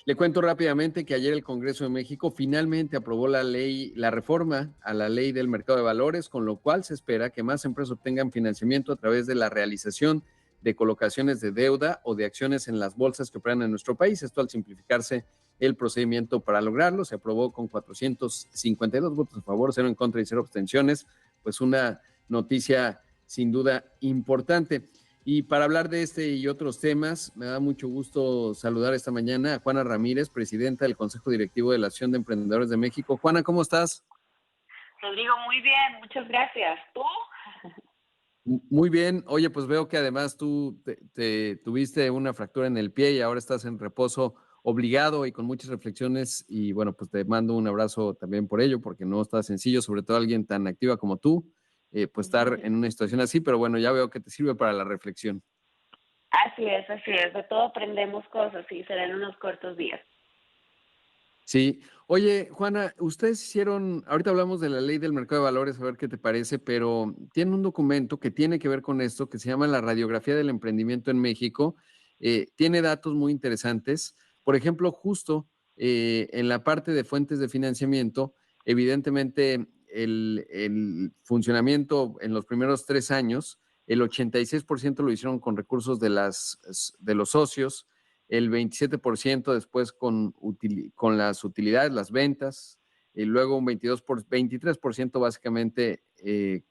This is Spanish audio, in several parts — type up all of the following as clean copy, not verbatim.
Le cuento rápidamente que ayer el Congreso de México finalmente aprobó la reforma a la ley del mercado de valores, con lo cual se espera que más empresas obtengan financiamiento a través de la realización de colocaciones de deuda o de acciones en las bolsas que operan en nuestro país. Esto al simplificarse el procedimiento para lograrlo. Se aprobó con 452 votos a favor, 0 en contra y 0 abstenciones. Pues una noticia sin duda importante. Y para hablar de este y otros temas, me da mucho gusto saludar esta mañana a Juana Ramírez, presidenta del Consejo Directivo de la Asociación de Emprendedores de México. Juana, ¿cómo estás? Rodrigo, muy bien, muchas gracias. ¿Tú? Muy bien. Oye, pues veo que además tú te tuviste una fractura en el pie y ahora estás en reposo obligado y con muchas reflexiones. Y bueno, pues te mando un abrazo también por ello, porque no está sencillo, sobre todo alguien tan activa como tú, pues estar en una situación así, pero bueno, ya veo que te sirve para la reflexión. Así es, de todo aprendemos cosas y serán unos cortos días. Sí. Oye, Juana, ustedes hicieron, ahorita hablamos de la ley del mercado de valores, a ver qué te parece, pero tiene un documento que tiene que ver con esto, que se llama la radiografía del emprendimiento en México. Tiene datos muy interesantes. Por ejemplo, justo en la parte de fuentes de financiamiento, evidentemente el funcionamiento en los primeros 3 años, el 86% lo hicieron con recursos de los socios, el 27% después con las utilidades, las ventas, y luego un 23% básicamente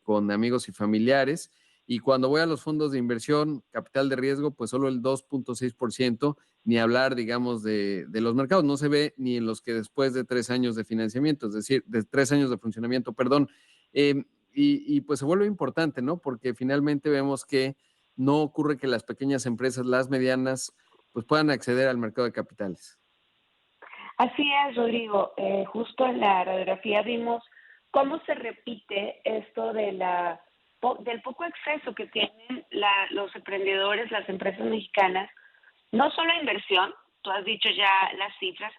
con amigos y familiares. Y cuando voy a los fondos de inversión, capital de riesgo, pues solo el 2.6%, ni hablar, digamos, de los mercados. No se ve ni en los que después de 3 años de financiamiento, es decir, de 3 años de funcionamiento, perdón. Pues se vuelve importante, ¿no? Porque finalmente vemos que no ocurre que las pequeñas empresas, las medianas, pues puedan acceder al mercado de capitales. Así es, Rodrigo. Justo en la radiografía vimos cómo se repite esto del poco acceso que tienen los emprendedores, las empresas mexicanas, no solo a inversión, tú has dicho ya las cifras,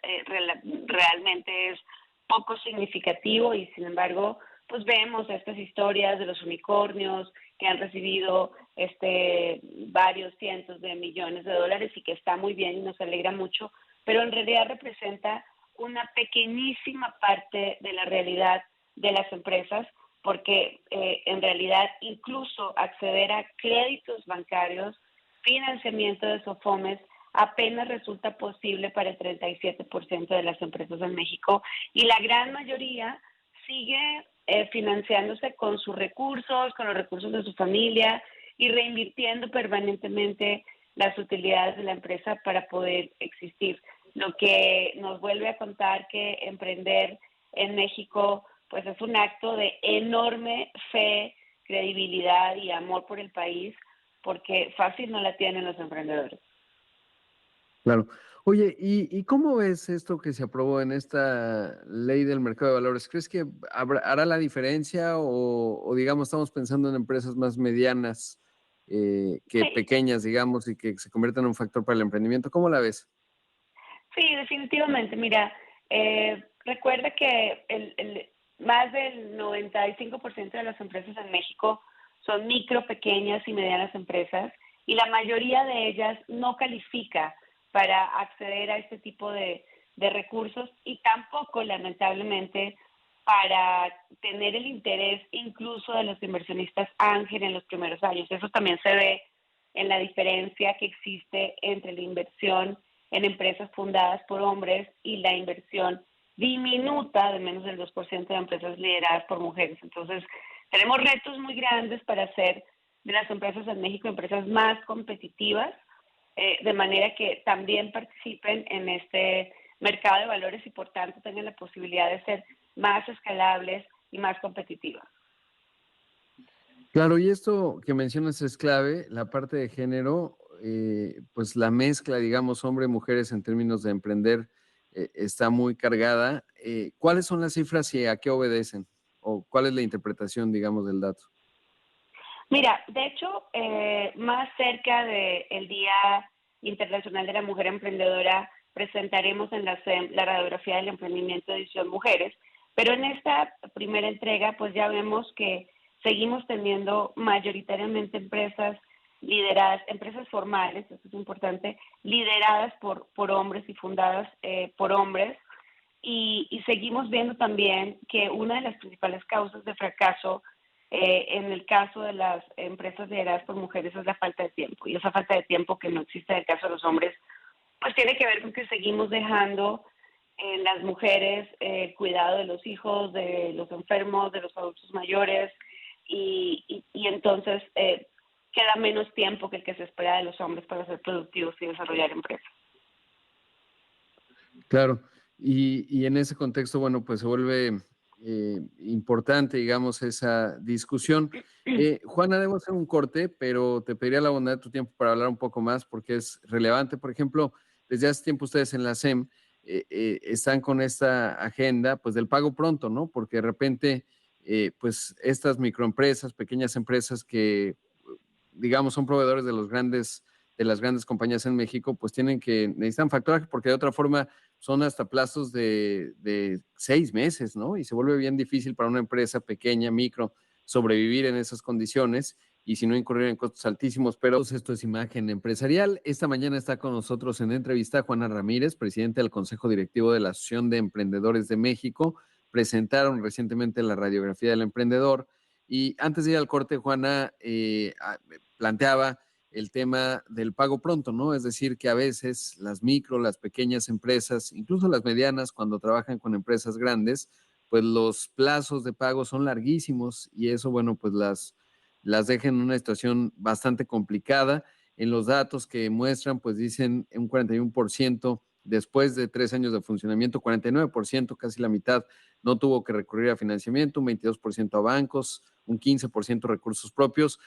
realmente es poco significativo y sin embargo, pues vemos estas historias de los unicornios que han recibido varios cientos de millones de dólares y que está muy bien y nos alegra mucho, pero en realidad representa una pequeñísima parte de la realidad de las empresas, porque en realidad incluso acceder a créditos bancarios, financiamiento de SOFOMES, apenas resulta posible para el 37% de las empresas en México y la gran mayoría sigue financiándose con sus recursos, con los recursos de su familia y reinvirtiendo permanentemente las utilidades de la empresa para poder existir. Lo que nos vuelve a contar que emprender en México pues es un acto de enorme fe, credibilidad y amor por el país, porque fácil no la tienen los emprendedores. Claro. Oye, ¿y cómo ves esto que se aprobó en esta ley del mercado de valores? ¿Crees que hará la diferencia o digamos, estamos pensando en empresas más medianas que Sí, pequeñas, digamos, y que se conviertan en un factor para el emprendimiento? ¿Cómo la ves? sí, definitivamente. Mira, recuerda que más del 95% de las empresas en México son micro, pequeñas y medianas empresas y la mayoría de ellas no califica para acceder a este tipo de recursos y tampoco, lamentablemente, para tener el interés incluso de los inversionistas ángel en los primeros años. Eso también se ve en la diferencia que existe entre la inversión en empresas fundadas por hombres y la inversión diminuta de menos del 2% de empresas lideradas por mujeres. Entonces, tenemos retos muy grandes para hacer de las empresas en México empresas más competitivas, de manera que también participen en este mercado de valores y por tanto tengan la posibilidad de ser más escalables y más competitivas. Claro, y esto que mencionas es clave, la parte de género, pues la mezcla, digamos, hombre-mujeres en términos de emprender está muy cargada. ¿Cuáles son las cifras y a qué obedecen? ¿O cuál es la interpretación, digamos, del dato? Mira, de hecho, más cerca del Día Internacional de la Mujer Emprendedora, presentaremos en la SEM la radiografía del emprendimiento de edición Mujeres, pero en esta primera entrega, pues ya vemos que seguimos teniendo mayoritariamente empresas lideradas, empresas formales, eso es importante, lideradas por hombres y fundadas por hombres. Y seguimos viendo también que una de las principales causas de fracaso en el caso de las empresas lideradas por mujeres es la falta de tiempo. Y esa falta de tiempo que no existe en el caso de los hombres, pues tiene que ver con que seguimos dejando en las mujeres el cuidado de los hijos, de los enfermos, de los adultos mayores, y entonces queda menos tiempo que el que se espera de los hombres para ser productivos y desarrollar empresas. Claro, y en ese contexto, bueno, pues se vuelve importante, digamos, esa discusión. Juana, debo hacer un corte, pero te pediría la bondad de tu tiempo para hablar un poco más porque es relevante. Por ejemplo, desde hace tiempo ustedes en la SEM están con esta agenda, pues del pago pronto, ¿no? Porque de repente, pues estas microempresas, pequeñas empresas que, digamos, son proveedores de las grandes compañías en México, pues necesitan facturaje porque de otra forma son hasta plazos de 6 meses, ¿no? Y se vuelve bien difícil para una empresa pequeña, micro, sobrevivir en esas condiciones y si no incurrir en costos altísimos. Pero esto es Imagen Empresarial. Esta mañana está con nosotros en entrevista Juana Ramírez, presidente del Consejo Directivo de la Asociación de Emprendedores de México. Presentaron recientemente la radiografía del emprendedor. Y antes de ir al corte, Juana planteaba el tema del pago pronto, ¿no? Es decir, que a veces las micro, las pequeñas empresas, incluso las medianas, cuando trabajan con empresas grandes, pues los plazos de pago son larguísimos y eso, bueno, pues las deja en una situación bastante complicada. En los datos que muestran, pues dicen un 41% después de 3 años de funcionamiento, 49%, casi la mitad, no tuvo que recurrir a financiamiento, un 22% a bancos, un 15% recursos propios.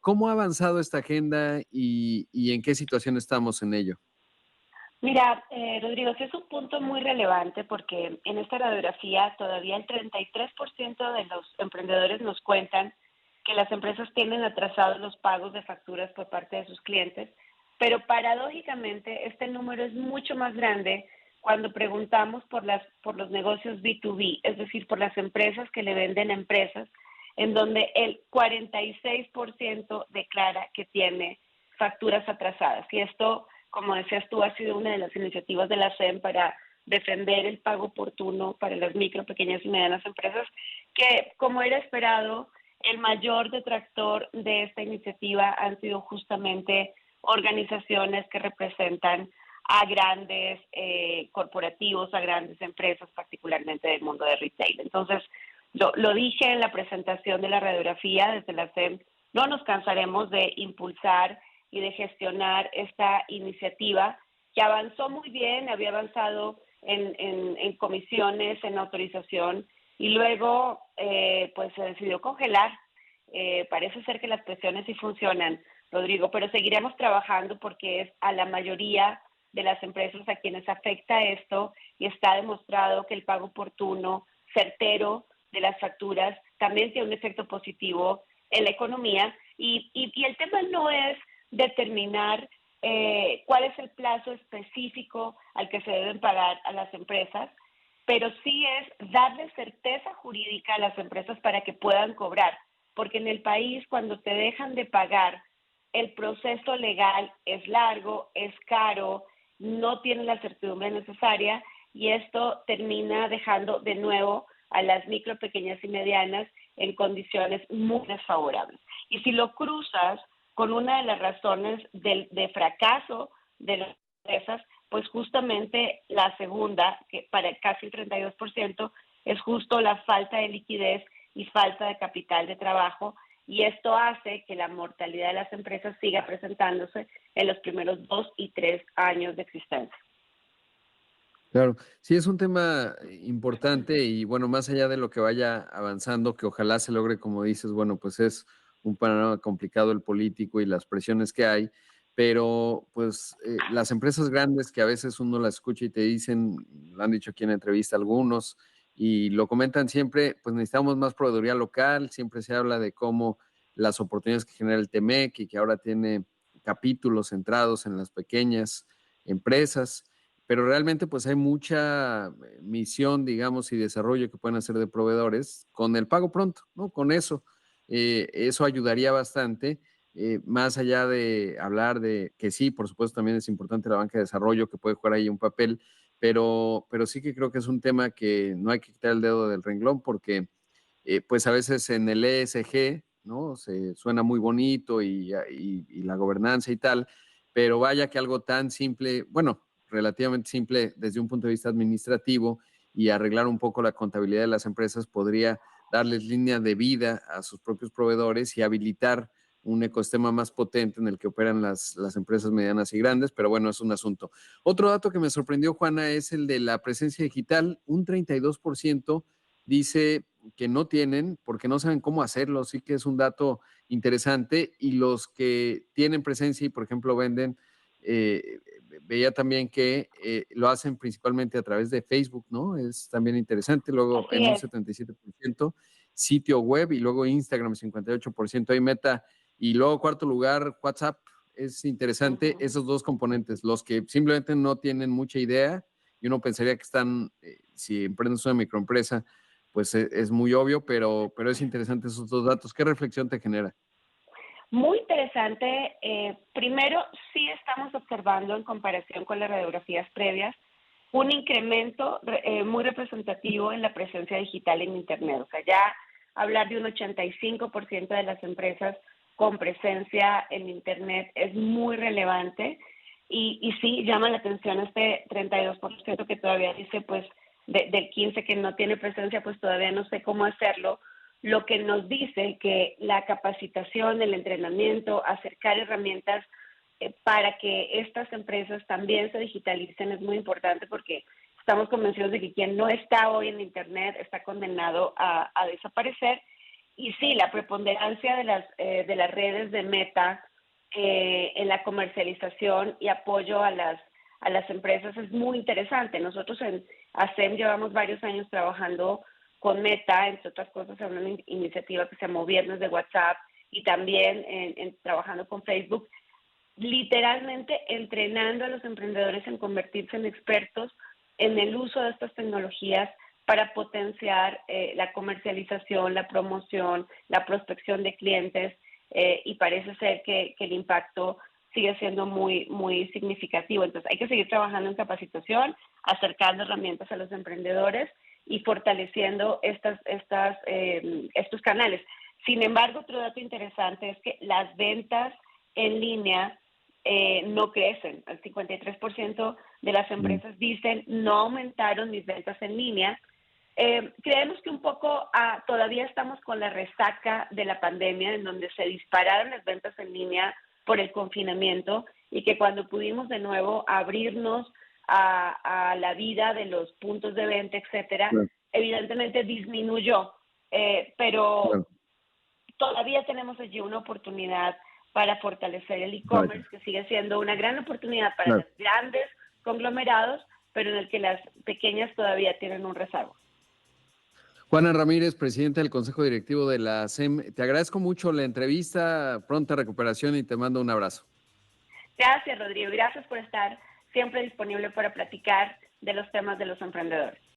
¿Cómo ha avanzado esta agenda y en qué situación estamos en ello? Mira, Rodrigo, sí es un punto muy relevante porque en esta radiografía todavía el 33% de los emprendedores nos cuentan que las empresas tienen atrasados los pagos de facturas por parte de sus clientes, pero paradójicamente este número es mucho más grande cuando preguntamos por los negocios B2B, es decir, por las empresas que le venden a empresas, en donde el 46% declara que tiene facturas atrasadas. Y esto, como decías tú, ha sido una de las iniciativas de la SEM para defender el pago oportuno para las micro, pequeñas y medianas empresas, que, como era esperado, el mayor detractor de esta iniciativa han sido justamente organizaciones que representan a grandes corporativos, a grandes empresas, particularmente del mundo de retail. Entonces, lo dije en la presentación de la radiografía, desde la SEM, no nos cansaremos de impulsar y de gestionar esta iniciativa que avanzó muy bien, había avanzado en comisiones, en autorización, y luego pues se decidió congelar. Parece ser que las presiones sí funcionan, Rodrigo, pero seguiremos trabajando porque es a la mayoría de las empresas a quienes afecta esto y está demostrado que el pago oportuno, certero de las facturas también tiene un efecto positivo en la economía y el tema no es determinar cuál es el plazo específico al que se deben pagar a las empresas, pero sí es darle certeza jurídica a las empresas para que puedan cobrar, porque en el país cuando te dejan de pagar, el proceso legal es largo, es caro, no tiene la certidumbre necesaria y esto termina dejando de nuevo a las micro, pequeñas y medianas en condiciones muy desfavorables. Y si lo cruzas con una de las razones de fracaso de las empresas, pues justamente la segunda, que para casi el 32%, es justo la falta de liquidez y falta de capital de trabajo, y esto hace que la mortalidad de las empresas siga presentándose en los primeros 2 y 3 años de existencia. Claro, sí es un tema importante y bueno, más allá de lo que vaya avanzando, que ojalá se logre, como dices, bueno, pues es un panorama complicado el político y las presiones que hay, pero pues las empresas grandes que a veces uno las escucha y te dicen, lo han dicho aquí en entrevista algunos, y lo comentan siempre, pues necesitamos más proveeduría local, siempre se habla de cómo las oportunidades que genera el TEMEC y que ahora tiene capítulos centrados en las pequeñas empresas, pero realmente pues hay mucha misión, digamos, y desarrollo que pueden hacer de proveedores con el pago pronto, ¿no? Con eso, eso ayudaría bastante más allá de hablar de que sí, por supuesto, también es importante la banca de desarrollo que puede jugar ahí un papel, pero sí que creo que es un tema que no hay que quitar el dedo del renglón porque pues a veces en el ESG, ¿no? Se suena muy bonito y la gobernanza y tal, pero vaya que algo tan simple, bueno, relativamente simple desde un punto de vista administrativo y arreglar un poco la contabilidad de las empresas podría darles línea de vida a sus propios proveedores y habilitar un ecosistema más potente en el que operan las empresas medianas y grandes, pero bueno, es un asunto. Otro dato que me sorprendió, Juana, es el de la presencia digital. Un 32% dice que no tienen porque no saben cómo hacerlo, sí que es un dato interesante. Y los que tienen presencia y, por ejemplo, venden, veía también que lo hacen principalmente a través de Facebook, ¿no? Es también interesante. Luego Así en un es. 77% sitio web y luego Instagram 58%, hay Meta y luego cuarto lugar WhatsApp. Es interesante Ujú. esos dos componentes, los que simplemente no tienen mucha idea y uno pensaría que están, si emprendes una microempresa, pues es muy obvio, pero es interesante esos dos datos. ¿Qué reflexión te genera? Muy interesante. Primero, sí estamos observando en comparación con las radiografías previas un incremento muy representativo en la presencia digital en Internet. O sea, ya hablar de un 85% de las empresas con presencia en Internet es muy relevante y sí llama la atención este 32% que todavía dice, pues, del 15% que no tiene presencia, pues todavía no sé cómo hacerlo, lo que nos dice que la capacitación, el entrenamiento, acercar herramientas para que estas empresas también se digitalicen es muy importante porque estamos convencidos de que quien no está hoy en Internet está condenado a desaparecer. Y sí, la preponderancia de las redes de Meta en la comercialización y apoyo a las empresas es muy interesante. Nosotros en ASEM llevamos varios años trabajando con Meta, entre otras cosas, en una iniciativa que se llamó Viernes de WhatsApp y también trabajando con Facebook, literalmente entrenando a los emprendedores en convertirse en expertos en el uso de estas tecnologías para potenciar la comercialización, la promoción, la prospección de clientes y parece ser que el impacto sigue siendo muy significativo. Entonces hay que seguir trabajando en capacitación, acercando herramientas a los emprendedores y fortaleciendo estos canales. Sin embargo, otro dato interesante es que las ventas en línea no crecen. El 53% de las Mm. empresas dicen no aumentaron mis ventas en línea. Creemos que un poco todavía estamos con la resaca de la pandemia, en donde se dispararon las ventas en línea por el confinamiento y que cuando pudimos de nuevo abrirnos a la vida de los puntos de venta, etcétera, Claro, evidentemente disminuyó. Pero claro, todavía tenemos allí una oportunidad para fortalecer el vaya, e-commerce, que sigue siendo una gran oportunidad para claro. los grandes conglomerados, pero en el que las pequeñas todavía tienen un rezago. Juana Ramírez, presidenta del Consejo Directivo de la SEM, te agradezco mucho la entrevista, pronta recuperación y te mando un abrazo. Gracias, Rodrigo. Gracias por estar siempre disponible para platicar de los temas de los emprendedores.